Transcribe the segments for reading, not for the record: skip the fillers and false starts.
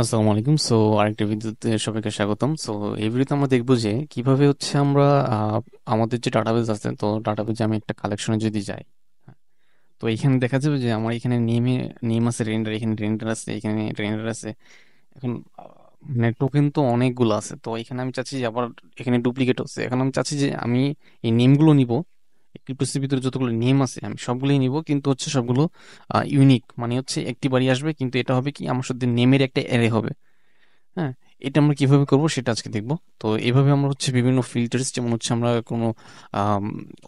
আসসালামু আলাইকুম। আরেকটা ভিডিওতে সবাইকে স্বাগতম। এই ভিডিওতে আমরা দেখবো যে কিভাবে হচ্ছে আমরা আমাদের যে ডাটাবেস আছে, তো ডাটাবেজে আমি একটা কালেকশনে যদি যাই, তো এখানে দেখা যাবে যে আমার এখানে নেম আছে, রেন্ডার, এখানে রেন্ডার আছে, এখানে রেন্ডার আছে। এখন মানে টোকেন তো অনেকগুলো আছে, তো এখানে আমি চাচ্ছি যে আবার এখানে ডুপ্লিকেট হচ্ছে। এখন আমি চাচ্ছি যে আমি এই নেমগুলো নিব, ক্রিপ্টোসের ভিতরে যতগুলো নেম আছে আমি সবগুলোই নিব, কিন্তু হচ্ছে সবগুলো ইউনিক, মানে হচ্ছে একটি বাড়ি আসবে, কিন্তু এটা হবে কি আমার সাথে নেমের একটা অ্যারে হবে। হ্যাঁ, এটা আমরা কিভাবে করব সেটা আজকে দেখব। তো এইভাবে আমরা হচ্ছে বিভিন্ন ফিল্টার্স, যেমন হচ্ছে আমরা কোনো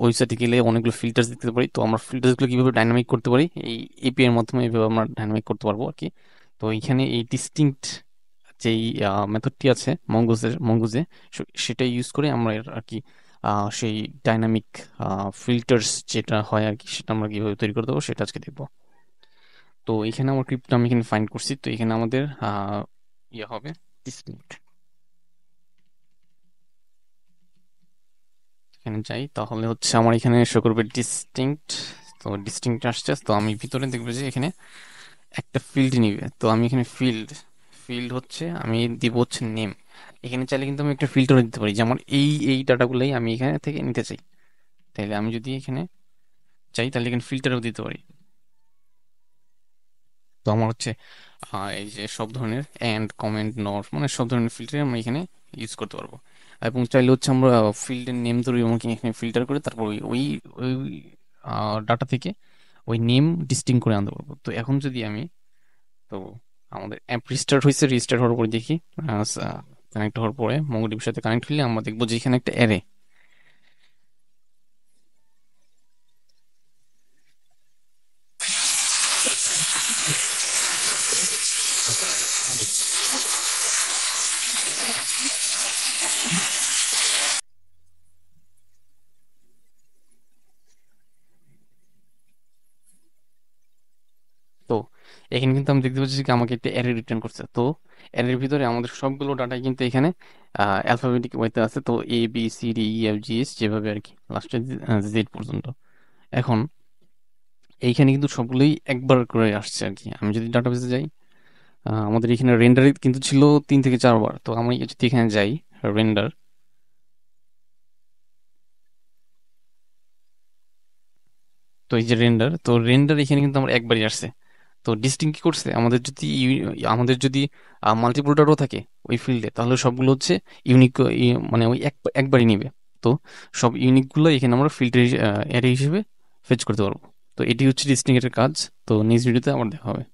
ওয়েবসাইটে গেলে অনেকগুলো ফিল্টার্স দিতে পারি, তো আমরা ফিল্টার্সগুলো কিভাবে ডাইনামিক করতে পারি এই এপিআই এর মাধ্যমে, এইভাবে আমরা ডাইনামিক করতে পারবো আর কি। তো এখানে এই ডিস্টিংক্ট যেই মেথডটি আছে মঙ্গুজে, সেটা ইউজ করে আমরা আর কি সেই ডাইনামিক ফিল্টার্স যেটা হয় আর কি, সেটা আমরা কিভাবে তৈরি করতে পারবো সেটা আজকে দেখবো। তো এখানে আমার ক্রিপ্টো আমি এখানে ফাইন্ড করছি, তো এখানে আমাদের ইয়ে হবে ডিস্টিংক্ট। এখানে যাই, তাহলে হচ্ছে আমার এখানে শো করবে ডিস্টিংক্ট। তো ডিস্টিংক্ট আসছে, তো আমি ভিতরে দেখবো যে এখানে একটা ফিল্ড নিবে। তো আমি এখানে ফিল্ড ফিল্ড হচ্ছে আমি দিব হচ্ছে নেম। এখানে চাইলে কিন্তু আমি একটা ফিল্টার দিতে পারি যে আমার এই ডাটাগুলোই আমি এখানে থেকে নিতে চাই। তাইলে আমি যদি এখানে চাই তাহলে এখানে ফিল্টারও দিতে পারি। তো আমার হচ্ছে এই যে সব ধরনের এন্ড কমেন্ট নট, মানে সব ধরনের ফিল্টার আমরা এখানে ইউজ করতে পারবো। এবং চাইলে হচ্ছে আমরা ফিল্ডের নেম ধরে আমাকে এখানে ফিল্টার করে তারপর ওই ওই ওই ডাটা থেকে ওই নেম ডিস্টিং করে আনতে পারবো। তো এখন যদি আমি, তো আমাদের অ্যাপ রিস্টার্ট হয়েছে, রিস্টার্ট হওয়ার পরে দেখি কানেক্ট হওয়ার পরে মঙ্গোডিবির সাথে কানেক্ট হলে আমরা দেখবো যে এখানে একটা অ্যারে। তো এখানে কিন্তু আমি দেখতে পাচ্ছি যে আমাকে একটা অ্যারে রিটার্ন করছে। তো অ্যারের ভিতরে আমাদের সবগুলো ডাটাই কিন্তু এখানে অ্যালফাবেটিক ওয়েতে আছে, তো ABCDEFGH যেভাবে আর কি লাস্টে জেড পর্যন্ত। এখন এইখানে কিন্তু সবগুলোই একবার করে আসছে আর কি। আমি যদি ডাটাবেসে যাই, আমাদের এখানে রেন্ডার কিন্তু ছিল 3 থেকে 4 বার। তো আমি যদি এখানে যাই রেন্ডার, তো এই যে রেন্ডার, তো রেন্ডার এখানে কিন্তু আমার একবারই আসছে। তো ডিস্টিং কি করছে, আমাদের যদি মাল্টিপল ডাটাও থাকে ওই ফিল্ডে, তাহলে সবগুলো হচ্ছে ইউনিক, মানে ওই একবারই নিবে। তো সব ইউনিক গুলো এখানে আমরা ফিল্টার অ্যারে হিসেবে ফেচ করতে পারবো। তো এটি হচ্ছে ডিস্টিং এর কাজ। তো নেক্সট ভিডিওতে আবার দেখা হবে।